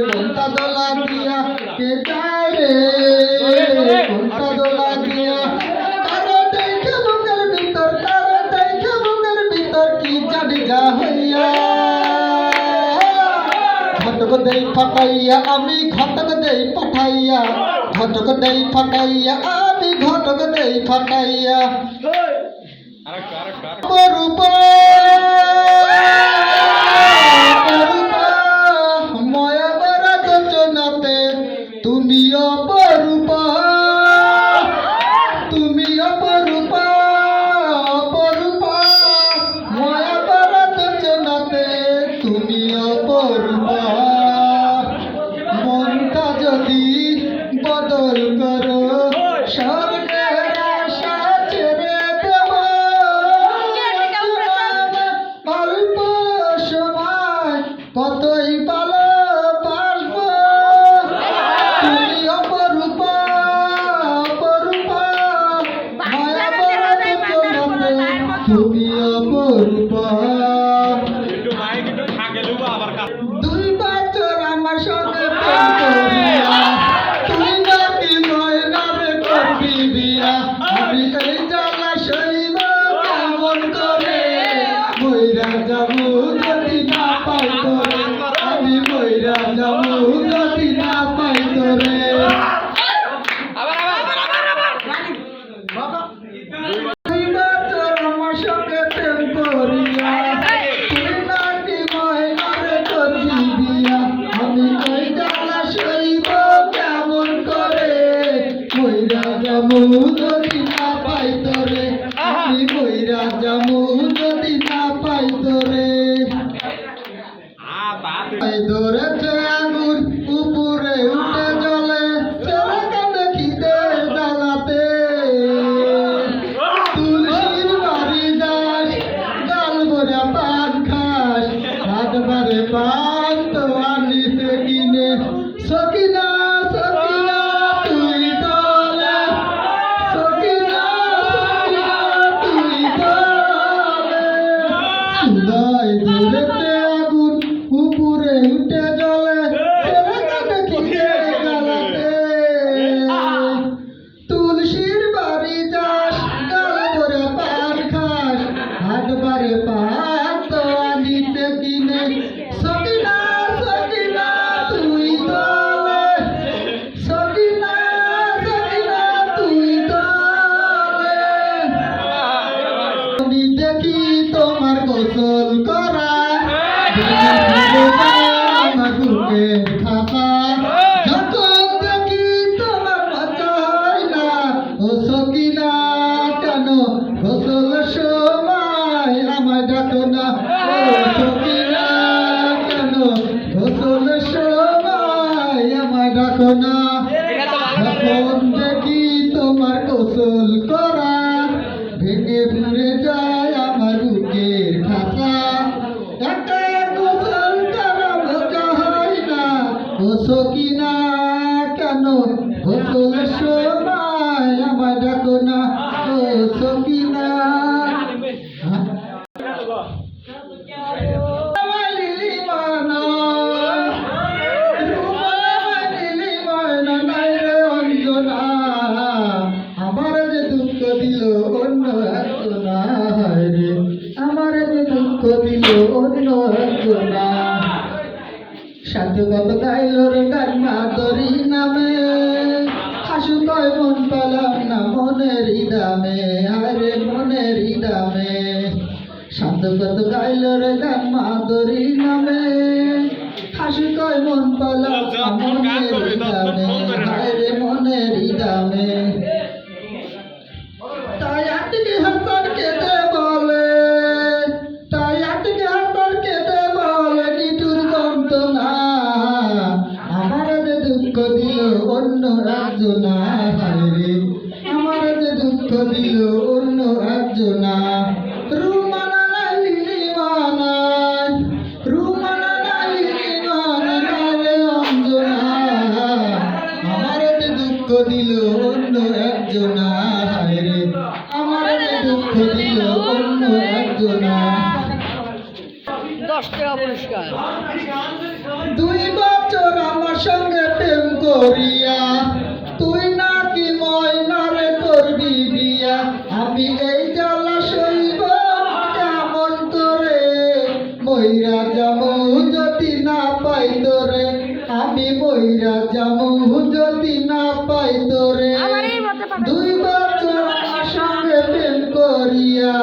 কোনটা দোলা দিয়া কে যায় রে কোনটা দোলা দিয়া তারা দেখে বুকের ভিতর কি জানি যা হইয়া ঘটক দেই ফাটাইয়া আমি ঘটক দেই পাঠাইয়া ঘটক দেই ফাটাইয়া আমি ঘটক দেই ফাটাইয়া অপরূপা ময়া বরা যোজনাতে তুমি অপরূপা তুমি অপরূপা অপরূপা ময়া বরা যোজনাতে তুমি অপরূপা মনটা যদি বদল করো স্বর্গের আশা ছেড়ে দেব অল্প সময় কতই ভালোবাসবো তুমি অপরূপা অপরূপা মায়া বরা যোজনাতে তুমি অপরূপা দুই বছর আমার সঙ্গে প্রেম করিয়া তুই নাকি নয়নারে করবি বিয়া আমি এই জ্বালা সইব কেমন করে মইরা যাবো যদি না পাই তোরে আমি মইরা যাবো যদি না পাই তোরে দুই বছর আমার সঙ্গে প্রেম করিয়া তুই নাকি নয়নারে করবি বিয়া আমি এই জ্বালা সইব কেমন করে মইরা যাবো যদি না পাই তোরে আমি মইরা যাবো যদি না পাই তোরে ধরেছে আগুন উপরে উঠে জ্বলে ছেলে কাঁদে খিদের জ্বালাতে তুলসীর বাড়ি যাস গাল ভরা পান খাস হাটবারে পান তো আনিতে কিনে সকিনা সকিনা তুই দলে সকিনা সকিনা তুই দলে সুদাই ধরেছে আগুন উপরে উঠে জ্বলে ছেলে কাঁদে খিদের জ্বালাতে তুলসীর বাড়ি যাস গাল ভরা পান খাস হাটবারে পান তো আনিতে কিনে সকিনা সকিনা তুই দলে সকিনা সকিনা তুই দলে আমি দেখি তোমার গোসল করা আমার বুকের খাপা যখন দেখি তোমার বাচ্চা হয় না ও সকিনা কেন গোসল সময় আমার ডাকো না ও সকিনা কেন গোসল সময় আমার ডাকো না যখন দেখি তোমার গোসল করা ভেঙে ফুরে যায় আমার বুকের খাতা একা গোসল করা মজা হয় না ও সকিনা কেন গোসল সময় আমার ডাকো না ও সকিনা আমার যে দুঃখ দিল অন্য একজনা রে আমার যে দুঃখ দিল অন্য একজনা সাধু কত গাইল রে গান মাদরি নামে হাসু কয় মন পেলাম না মনের দামে আরে মনের দামে সাধু কত গাইল রে গান মাদরি নামে হাসু কয় মন পেলাম না মনের দামে আরে মনের দামে তাই আটকে হাসান কেঁদে বলে তাই আটকে হাসান কেঁদে বলে নিঠুর যন্ত্রণা আমার যে দুঃখ দিল অন্য একজনা রে আমার যে দুঃখ দিল অন্য একজনা রুমানা লাইলি মানায় রুমানা লাইলি মানায় রে অঞ্জনা আমার যে দুঃখ দিল অন্য একজনা রে আমার যে দুঃখ দিল অন্য একজনা 10 টাকা পুরস্কার 2 বছর করিয়া তুই নাকি ময়নারে করবি বিয়া আমি এই জ্বালা সইব কেমন করে মইরা যামু যদি না পাই তোরে আমি মইরা যামু যদি না পাই তোরে 2 বছর আমার সঙ্গে প্রেম করিয়া